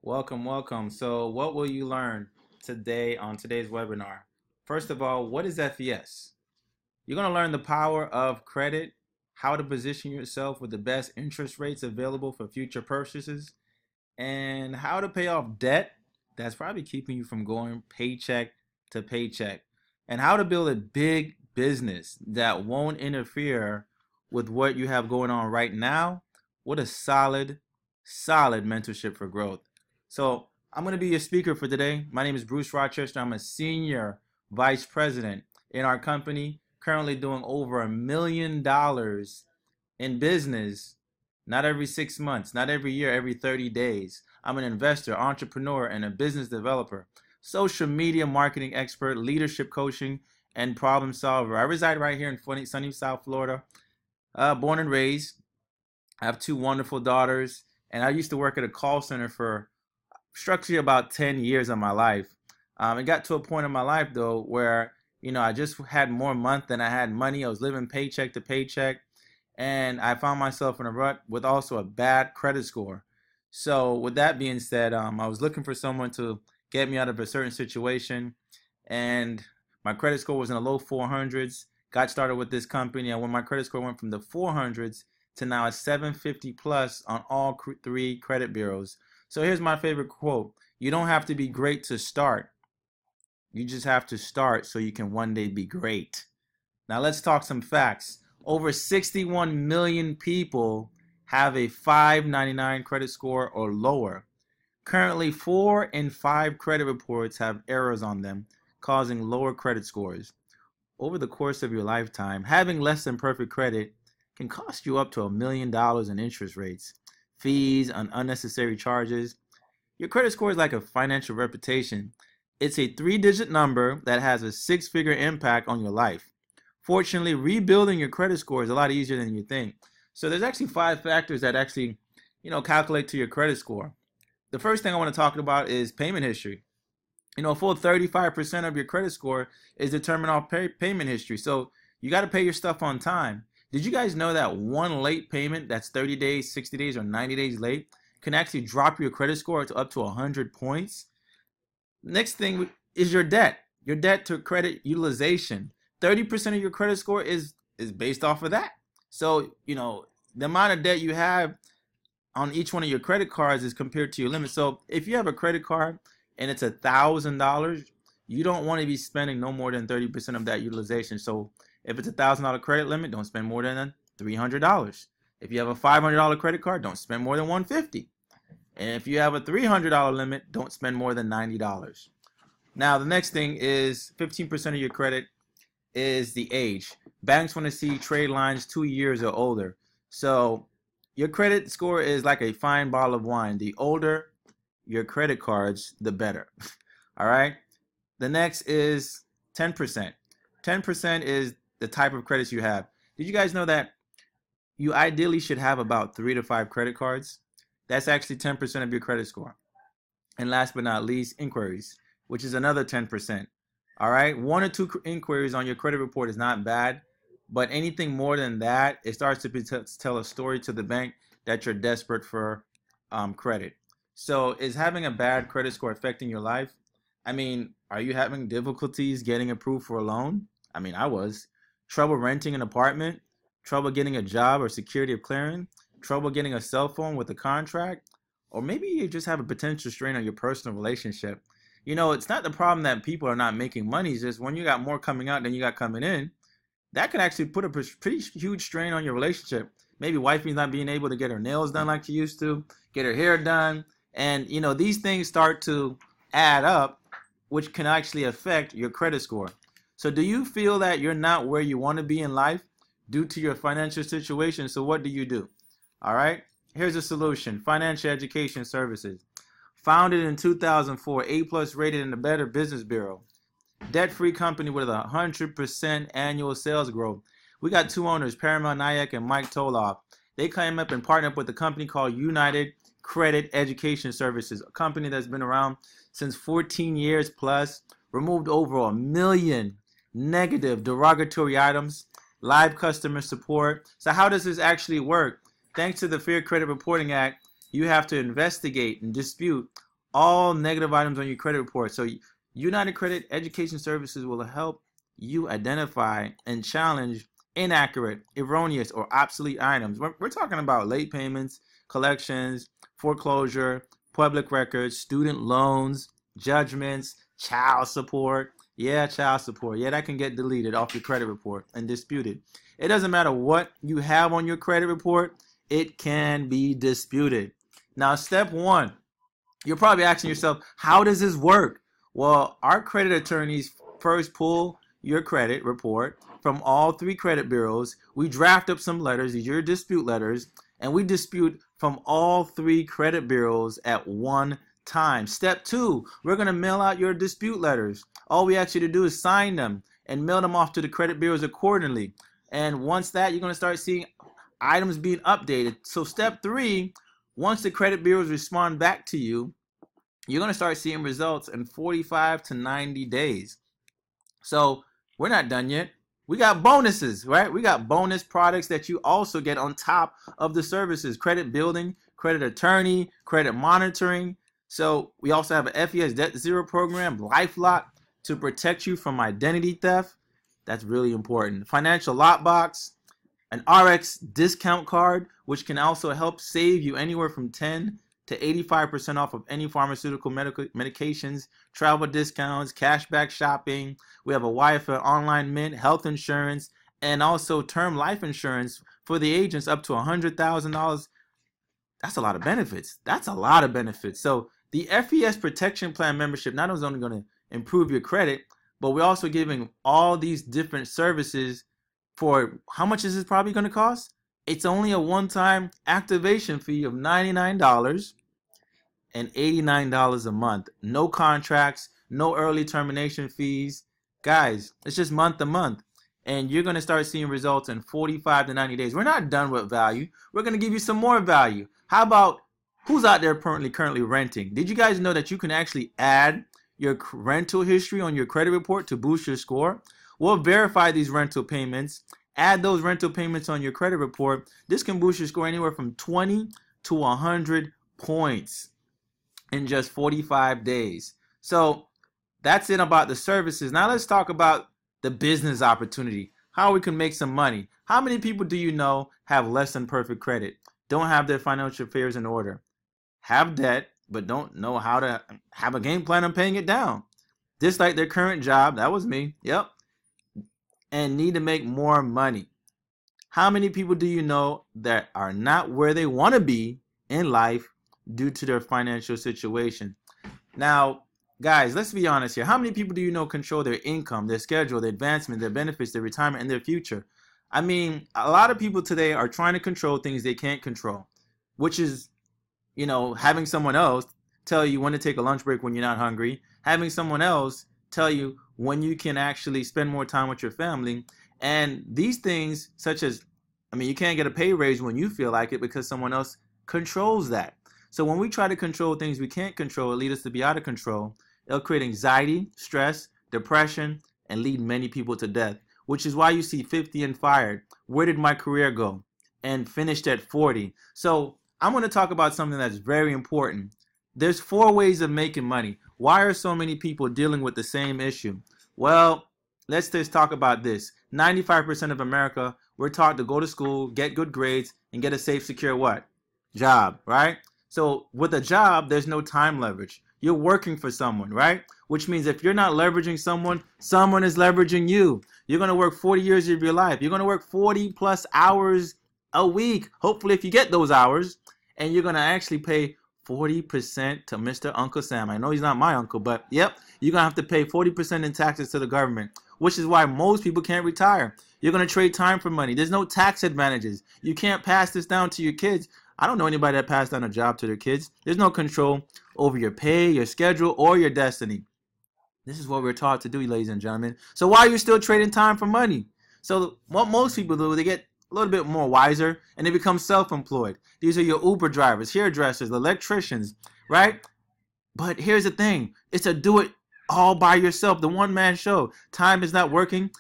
Welcome, welcome. So, what will you learn today on today's webinar? First of all, what is FES? You're going to learn the power of credit, how to position yourself with the best interest rates available for future purchases, and how to pay off debt that's probably keeping you from going paycheck to paycheck, and how to build a big business that won't interfere with what you have going on right now. What a solid mentorship for growth. So, I'm going to be your speaker for today. My name is Bruce Rochester. I'm a senior vice president in our company, currently doing over $1 million in business, not every 6 months, not every year, every 30 days. I'm an investor, entrepreneur, and a business developer, social media marketing expert, leadership coaching, and problem solver. I reside right here in sunny South Florida, born and raised. I have two wonderful daughters, and I used to work at a call center for structurally about 10 years of my life. It got to a point in my life, though, where I just had more month than I had money. I was living paycheck to paycheck, and I found myself in a rut with also a bad credit score. So, with that being said, I was looking for someone to get me out of a certain situation, and my credit score was in the low 400s. Got started with this company, and when my credit score went from the 400s to now a 750 plus on all three credit bureaus. So here's my favorite quote: you don't have to be great to start. You just have to start so you can one day be great. Now let's talk some facts. Over 61 million people have a 599 credit score or lower. Currently, 4 in 5 credit reports have errors on them, causing lower credit scores. Over the course of your lifetime, having less than perfect credit can cost you up to $1 million in interest rates, fees, and unnecessary charges. Your credit score is like a financial reputation. It's a 3-digit number that has a 6-figure impact on your life. Fortunately, rebuilding your credit score is a lot easier than you think. So there's actually 5 factors that actually, calculate to your credit score. The first thing I want to talk about is payment history. A full 35% of your credit score is determined off payment history. So you got to pay your stuff on time. Did you guys know that one late payment that's 30 days, 60 days, or 90 days late can actually drop your credit score to up to 100 points? Next thing is your debt. Your debt to credit utilization. 30% of your credit score is based off of that. So, the amount of debt you have on each one of your credit cards is compared to your limit. So if you have a credit card and it's $1,000, you don't want to be spending no more than 30% of that utilization. So if it's $1,000 credit limit, don't spend more than $300. If you have a $500 credit card, don't spend more than $150. And if you have a $300 limit, don't spend more than $90. Now, the next thing is 15% of your credit is the age. Banks want to see trade lines 2 years or older. So your credit score is like a fine bottle of wine. The older your credit cards, the better. All right. The next is 10%. 10% is the type of credits you have. Did you guys know that you ideally should have about 3 to 5 credit cards? That's actually 10% of your credit score. And last but not least, inquiries, which is another 10%. All right. 1 or 2 inquiries on your credit report is not bad, but anything more than that, it starts to tell a story to the bank that you're desperate for credit. So is having a bad credit score affecting your life? I mean, are you having difficulties getting approved for a loan? I mean, I was. Trouble renting an apartment? Trouble getting a job or security of clearing? Trouble getting a cell phone with a contract? Or maybe you just have a potential strain on your personal relationship. It's not the problem that people are not making money. It's just when you got more coming out than you got coming in, that can actually put a pretty huge strain on your relationship. Maybe wifey's not being able to get her nails done like she used to, get her hair done. And, these things start to add up, which can actually affect your credit score. So do you feel that you're not where you want to be in life due to your financial situation? So what do you do? All right. Here's a solution. Financial Education Services. Founded in 2004, A+ rated in the Better Business Bureau. Debt-free company with 100% annual sales growth. We got 2 owners, Paramount Nayak and Mike Toloff. They came up and partnered up with a company called United Credit Education Services, a company that's been around since 14 years plus, removed over 1 million negative derogatory items, live customer support. So how does this actually work? Thanks to the Fair Credit Reporting Act, you have to investigate and dispute all negative items on your credit report. So United Credit Education Services will help you identify and challenge inaccurate, erroneous, or obsolete items. We're talking about late payments, collections, foreclosure, public records, student loans, judgments, child support. Yeah, child support. Yeah, that can get deleted off your credit report and disputed. It doesn't matter what you have on your credit report, it can be disputed. Now, step one, you're probably asking yourself, how does this work? Well, our credit attorneys first pull your credit report from all three credit bureaus. We draft up some letters, these are your dispute letters, and we dispute from all three credit bureaus at one time. Step two, we're going to mail out your dispute letters. All we ask you to do is sign them and mail them off to the credit bureaus accordingly. And once that, you're going to start seeing items being updated. So step three, once the credit bureaus respond back to you, you're going to start seeing results in 45 to 90 days. So we're not done yet. We got bonuses, right? We got bonus products that you also get on top of the services: credit building, credit attorney, credit monitoring. So we also have a FES Debt Zero program, LifeLock, to protect you from identity theft. That's really important. Financial lockbox, an RX discount card, which can also help save you anywhere from 10 to 85% off of any pharmaceutical medications, travel discounts, cashback shopping. We have a YFL online mint, health insurance, and also term life insurance for the agents up to $100,000. That's a lot of benefits. That's a lot of benefits. So the FES Protection Plan membership not only is only going to improve your credit, but we're also giving all these different services for how much is this probably going to cost? It's only a one-time activation fee of $99 and $89 a month. No contracts, no early termination fees. Guys, it's just month to month. And you're going to start seeing results in 45 to 90 days. We're not done with value. We're going to give you some more value. How about who's out there currently renting? Did you guys know that you can actually add your rental history on your credit report to boost your score? We'll verify these rental payments, add those rental payments on your credit report. This can boost your score anywhere from 20 to 100 points in just 45 days. So that's it about the services. Now let's talk about the business opportunity, how we can make some money. How many people do you know have less than perfect credit, don't have their financial affairs in order, have debt, but don't know how to have a game plan on paying it down? Just like their current job, that was me, yep, and need to make more money. How many people do you know that are not where they want to be in life due to their financial situation? Now, guys, let's be honest here. How many people do you know control their income, their schedule, their advancement, their benefits, their retirement, and their future? I mean, a lot of people today are trying to control things they can't control, which is, having someone else tell you when to take a lunch break when you're not hungry, having someone else tell you when you can actually spend more time with your family. And these things, such as, you can't get a pay raise when you feel like it because someone else controls that. So when we try to control things we can't control, it leads us to be out of control. It'll create anxiety, stress, depression, and lead many people to death, which is why you see 50 and fired. Where did my career go? And finished at 40. So I'm going to talk about something that's very important. There's 4 ways of making money. Why are so many people dealing with the same issue? Well, let's just talk about this. 95% of America, we're taught to go to school, get good grades, and get a safe, secure what? Job, right? So with a job, there's no time leverage. You're working for someone, right? Which means if you're not leveraging someone, someone is leveraging you. You're going to work 40 years of your life. You're going to work 40 plus hours a week. Hopefully, if you get those hours, and you're going to actually pay 40% to Mr. Uncle Sam. I know he's not my uncle, but yep, you're going to have to pay 40% in taxes to the government, which is why most people can't retire. You're going to trade time for money. There's no tax advantages. You can't pass this down to your kids. I don't know anybody that passed down a job to their kids. There's no control over your pay, your schedule, or your destiny. This is what we're taught to do, ladies and gentlemen. So why are you still trading time for money? So what most people do, they get a little bit more wiser and they become self-employed. These are your Uber drivers, hairdressers, electricians, right? But here's the thing. It's a do it all by yourself. The one-man show. Time is not working.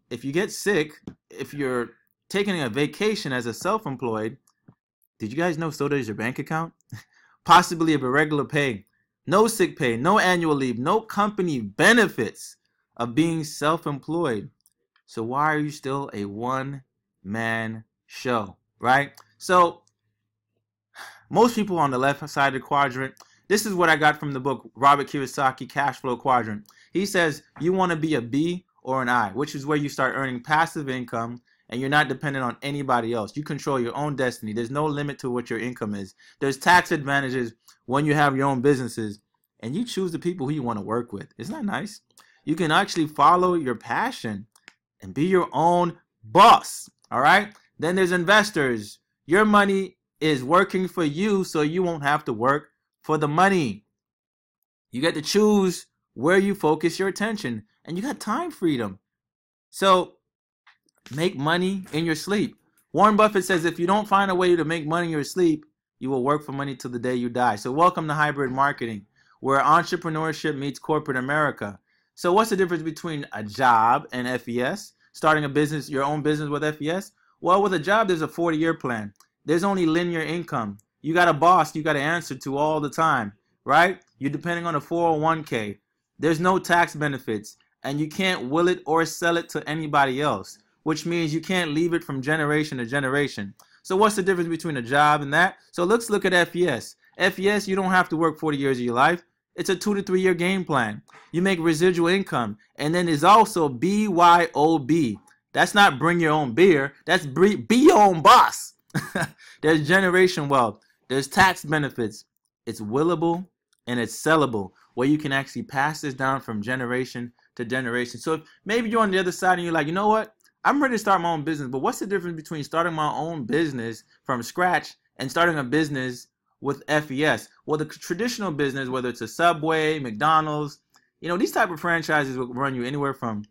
If you get sick, if you're taking a vacation as a self-employed, did you guys know so does your bank account? Possibly of irregular pay. no sick pay, no annual leave, no company benefits of being self-employed. So why are you still a one-man show, right? So most people on the left side of the quadrant, this is what I got from the book Robert Kiyosaki, Cash Flow Quadrant. He says you want to be a B or an I, which is where you start earning passive income and you're not dependent on anybody else. You control your own destiny. There's no limit to what your income is. There's tax advantages when you have your own businesses and you choose the people who you want to work with. Isn't that nice? You can actually follow your passion and be your own boss. All right. Then there's investors. Your money is working for you, so you won't have to work for the money. You get to choose where you focus your attention, and you got time freedom. So make money in your sleep. Warren Buffett says if you don't find a way to make money in your sleep, you will work for money till the day you die. So welcome to hybrid marketing, where entrepreneurship meets corporate America. So what's the difference between a job and FES? Starting a business, your own business with FES? Well, with a job, there's a 40-year plan. There's only linear income. You got a boss you got to answer to all the time, right? You're depending on a 401k. There's no tax benefits, and you can't will it or sell it to anybody else, which means you can't leave it from generation to generation. So what's the difference between a job and that? So let's look at FES. FES, you don't have to work 40 years of your life. It's a 2 to 3 year game plan. You make residual income. And then there's also BYOB. That's not bring your own beer. That's be your own boss. There's generation wealth. There's tax benefits. It's willable and it's sellable, where you can actually pass this down from generation to generation. So if maybe you're on the other side and you're like, you know what? I'm ready to start my own business, but what's the difference between starting my own business from scratch and starting a business with FES? Well, the traditional business, whether it's a Subway, McDonald's, these type of franchises will run you anywhere from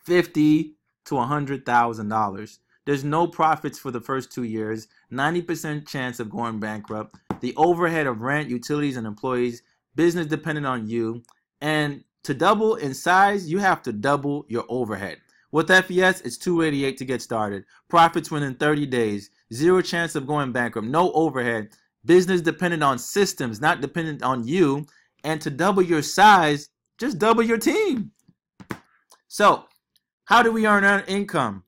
$50,000 to $100,000. There's no profits for the first 2 years, 90% chance of going bankrupt, the overhead of rent, utilities, and employees, business dependent on you, and to double in size, you have to double your overhead. With FES, it's $288 to get started. Profits within 30 days, zero chance of going bankrupt, no overhead, business dependent on systems, not dependent on you, and to double your size, just double your team. So, how do we earn our income?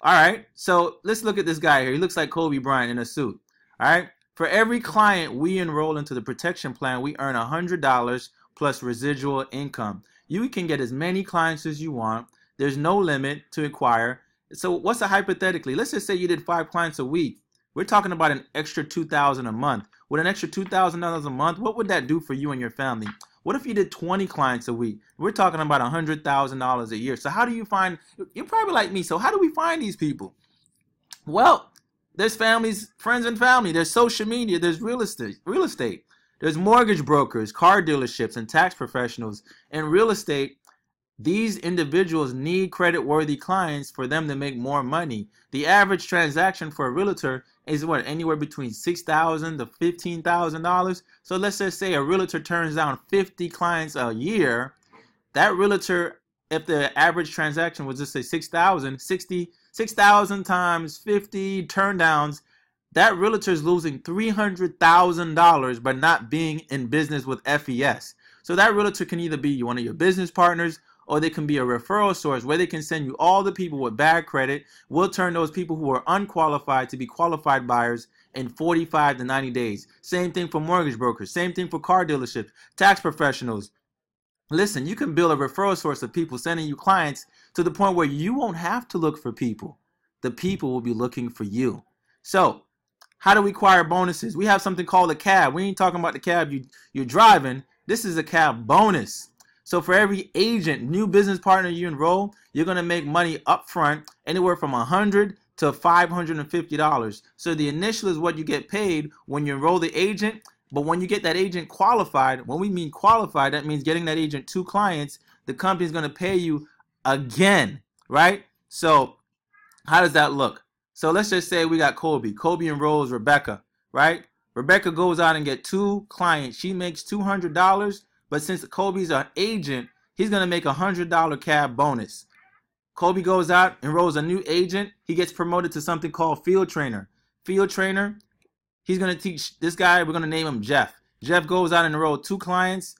All right, so let's look at this guy here. He looks like Kobe Bryant in a suit. All right, for every client we enroll into the protection plan, we earn $100 plus residual income. You can get as many clients as you want. There's no limit to acquire. So what's a hypothetically? Let's just say you did 5 clients a week. We're talking about an extra $2,000 a month. With an extra $2,000 a month, what would that do for you and your family? What if you did 20 clients a week? We're talking about $100,000 a year. So how do you find, you're probably like me, so how do we find these people? Well, there's families, friends and family, there's social media, there's real estate. There's mortgage brokers, car dealerships, and tax professionals. In real estate, these individuals need credit-worthy clients for them to make more money. The average transaction for a realtor is what, anywhere between $6,000 to $15,000. So let's just say a realtor turns down 50 clients a year. That realtor, if the average transaction was just say 6,000 times 50 turndowns, that realtor is losing $300,000 by not being in business with FES. So that realtor can either be one of your business partners, or they can be a referral source where they can send you all the people with bad credit. We'll turn those people who are unqualified to be qualified buyers in 45 to 90 days. Same thing for mortgage brokers. Same thing for car dealerships, tax professionals. Listen, you can build a referral source of people sending you clients to the point where you won't have to look for people. The people will be looking for you. So how do we acquire bonuses? We have something called a cab. We ain't talking about the cab you're driving. This is a cab bonus. So for every agent, new business partner you enroll, you're going to make money up front, anywhere from $100 to $550. So the initial is what you get paid when you enroll the agent. But when you get that agent qualified, when we mean qualified, that means getting that agent 2 clients, the company is going to pay you again, right? So how does that look? So let's just say we got Kobe. Kobe enrolls Rebecca, right? Rebecca goes out and get 2 clients. She makes $200. But since Kobe's an agent, he's going to make $100 cab bonus. Kobe goes out, enrolls a new agent. He gets promoted to something called field trainer. Field trainer, he's going to teach this guy, we're going to name him Jeff. Jeff goes out and enrolled 2 clients.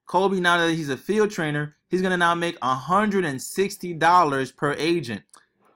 Kobe, now that he's a field trainer, he's going to now make $160 per agent.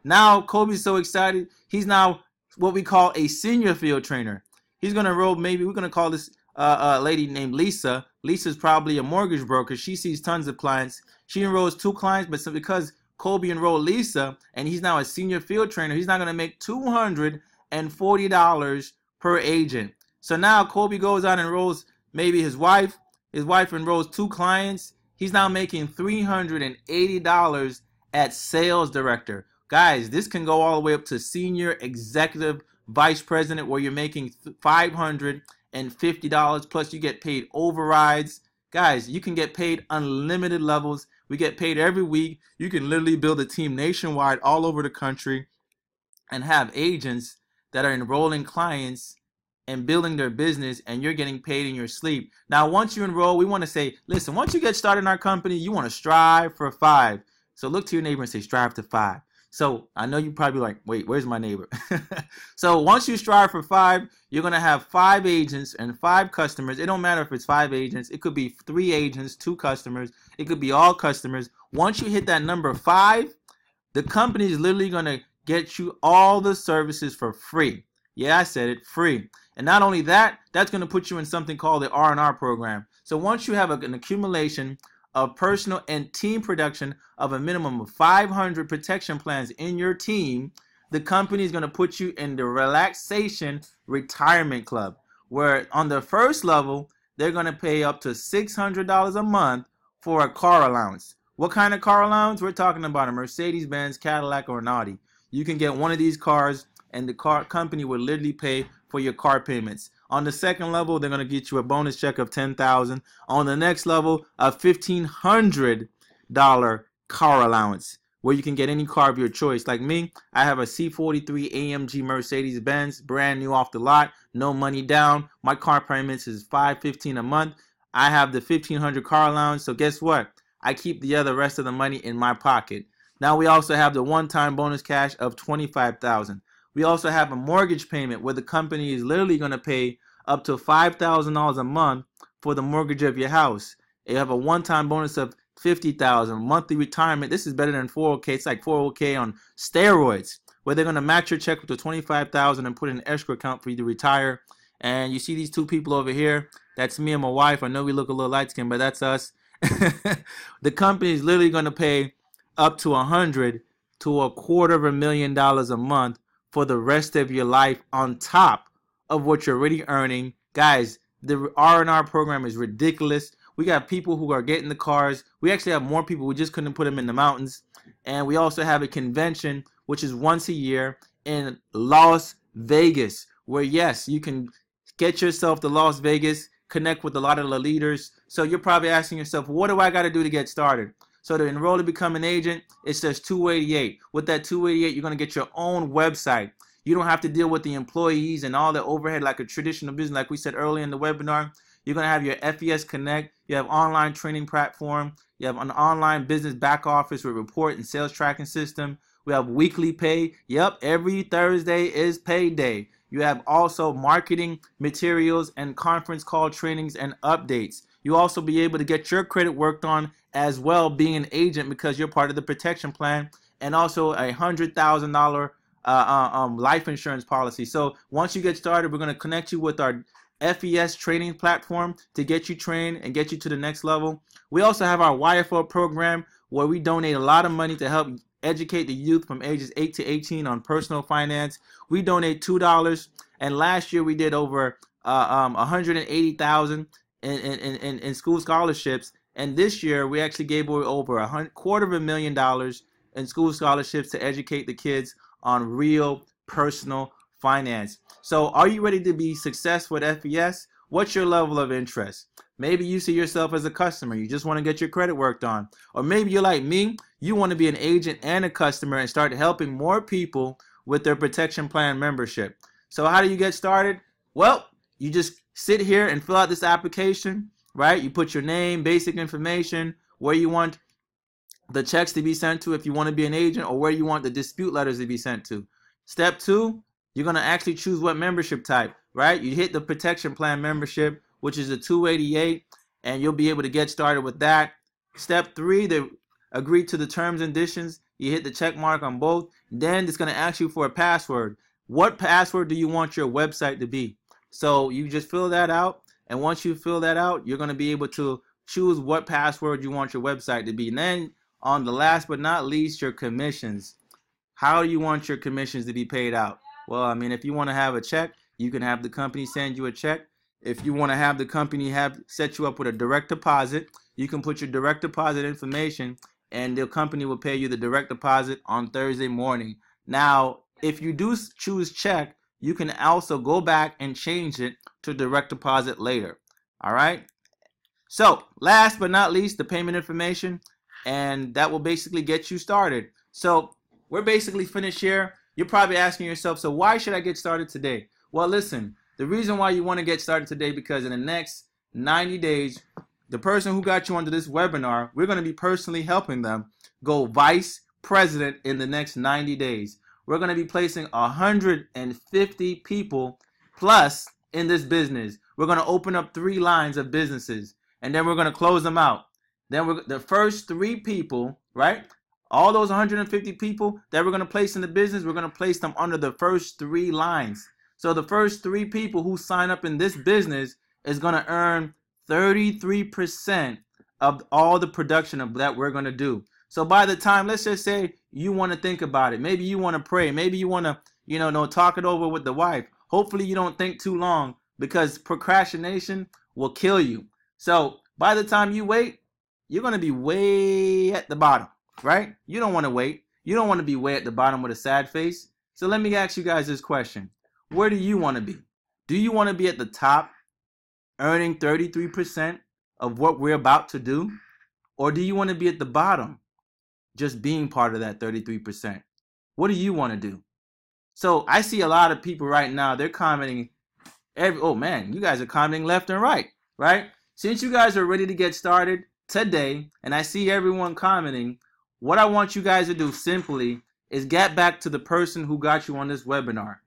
Now Kobe's so excited, he's now what we call a senior field trainer. He's going to enroll, maybe we're going to call this lady named Lisa. Lisa's probably a mortgage broker. She sees tons of clients. She enrolls 2 clients, but because Kobe enrolled Lisa and he's now a senior field trainer, he's not going to make $240 per agent. So now Kobe goes out and enrolls maybe his wife. His wife enrolls 2 clients. He's now making $380 at sales director. Guys, this can go all the way up to senior executive vice president where you're making $550 plus you get paid overrides. Guys, you can get paid unlimited levels. We get paid every week. You can literally build a team nationwide all over the country and have agents that are enrolling clients and building their business, and you're getting paid in your sleep. Now, once you enroll, we want to say, listen, once you get started in our company, you want to strive for 5. So look to your neighbor and say, strive to 5. So I know you probably like, wait, where's my neighbor? So once you strive for 5, you're going to have 5 agents and 5 customers. It don't matter if it's 5 agents. It could be 3 agents, 2 customers. It could be all customers. Once you hit that number 5, the company is literally going to get you all the services for free. Yeah, I said it, free. And not only that, that's going to put you in something called the R&R program. So once you have an accumulation of personal and team production of a minimum of 500 protection plans in your team, the company is going to put you in the relaxation retirement club, where on the first level, they're going to pay up to $600 a month for a car allowance. What kind of car allowance? We're talking about a Mercedes-Benz, Cadillac, or an Audi. You can get one of these cars, and the car company will literally pay for your car payments. On the second level, they're going to get you a bonus check of $10,000. On the next level, a $1,500 car allowance where you can get any car of your choice. Like me, I have a C43 AMG Mercedes-Benz, brand new off the lot, no money down. My car payments is $515 a month. I have the $1,500 car allowance, so guess what? I keep the rest of the money in my pocket. Now we also have the one-time bonus cash of $25,000. We also have a mortgage payment where the company is literally going to pay up to $5,000 a month for the mortgage of your house. You have a one-time bonus of $50,000. Monthly retirement. This is better than 401k. It's like 401k on steroids, where they're going to match your check with the $25,000 and put in an escrow account for you to retire. And you see these 2 people over here. That's me and my wife. I know we look a little light-skinned, but that's us. The company is literally going to pay up to $100,000 to $250,000 a month for the rest of your life on top of what you're already earning. Guys, the R&R program is ridiculous. We got people who are getting the cars. We actually have more people. We just couldn't put them in the mountains. And we also have a convention, which is once a year in Las Vegas, where, yes, you can get yourself to Las Vegas, connect with a lot of the leaders. So you're probably asking yourself, what do I got to do to get started? So to enroll to become an agent, it's just $288. With that $288, you're going to get your own website. You don't have to deal with the employees and all the overhead like a traditional business, like we said earlier in the webinar. You're going to have your FES Connect. You have online training platform. You have an online business back office with report and sales tracking system. We have weekly pay. Yep, every Thursday is payday. You have also marketing materials and conference call trainings and updates. You also be able to get your credit worked on as well, being an agent, because you're part of the protection plan, and also a $100,000 life insurance policy. So once you get started, we're going to connect you with our FES training platform to get you trained and get you to the next level. We also have our YFO program where we donate a lot of money to help educate the youth from ages 8 to 18 on personal finance. We donate $2, and last year we did over $180,000 in school scholarships, and this year we actually gave away over $250,000 in school scholarships to educate the kids on real personal finance. So are you ready to be successful at FES? What's your level of interest? Maybe you see yourself as a customer. You just want to get your credit worked on. Or maybe you're like me. You want to be an agent and a customer and start helping more people with their protection plan membership. So how do you get started? Well, you just sit here and fill out this application, right? You put your name, basic information, where you want the checks to be sent to if you want to be an agent, or where you want the dispute letters to be sent to. Step 2, you're going to actually choose what membership type, right? You hit the protection plan membership, which is the 288, and you'll be able to get started with that. Step 3, they agree to the terms and conditions. You hit the check mark on both. Then it's going to ask you for a password. What password do you want your website to be? So you just fill that out, and once you fill that out, you're going to be able to choose what password you want your website to be. And then on the last but not least, your commissions. How do you want your commissions to be paid out? Well, I mean, if you want to have a check, you can have the company send you a check. If you want to have the company set you up with a direct deposit, you can put your direct deposit information, and the company will pay you the direct deposit on Thursday morning. Now, if you do choose check, you can also go back and change it to direct deposit later. All right? So, last but not least, the payment information, and that will basically get you started. So, we're basically finished here. You're probably asking yourself, so why should I get started today? Well, listen, the reason why you want to get started today, because in the next 90 days, the person who got you onto this webinar, we're going to be personally helping them go vice president in the next 90 days. We're going to be placing 150 people plus in this business. We're going to open up 3 lines of businesses, and then we're going to close them out. Then the first 3 people, right? All those 150 people that we're going to place in the business, we're going to place them under the first 3 lines. So the first 3 people who sign up in this business is going to earn 33% of all the production of that we're going to do. So by the time, let's just say you want to think about it. Maybe you want to pray. Maybe you want to, talk it over with the wife. Hopefully you don't think too long, because procrastination will kill you. So by the time you wait, you're going to be way at the bottom, right? You don't want to wait. You don't want to be way at the bottom with a sad face. So let me ask you guys this question. Where do you want to be? Do you want to be at the top, earning 33% of what we're about to do? Or do you want to be at the bottom, just being part of that 33%? What do you want to do? So I see a lot of people right now, they're commenting, oh man, you guys are commenting left and right, right? Since you guys are ready to get started today, and I see everyone commenting, what I want you guys to do simply is get back to the person who got you on this webinar,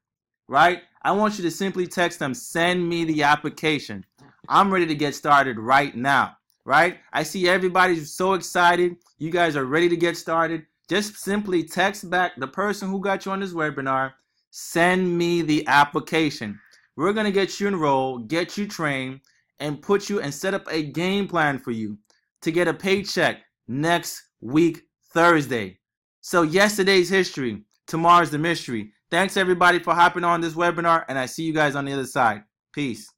right? I want you to simply text them, send me the application. I'm ready to get started right now, right? I see everybody's so excited. You guys are ready to get started. Just simply text back the person who got you on this webinar, send me the application. We're going to get you enrolled, get you trained, and put you and set up a game plan for you to get a paycheck next week, Thursday. So yesterday's history, tomorrow's the mystery. Thanks everybody for hopping on this webinar, and I see you guys on the other side. Peace.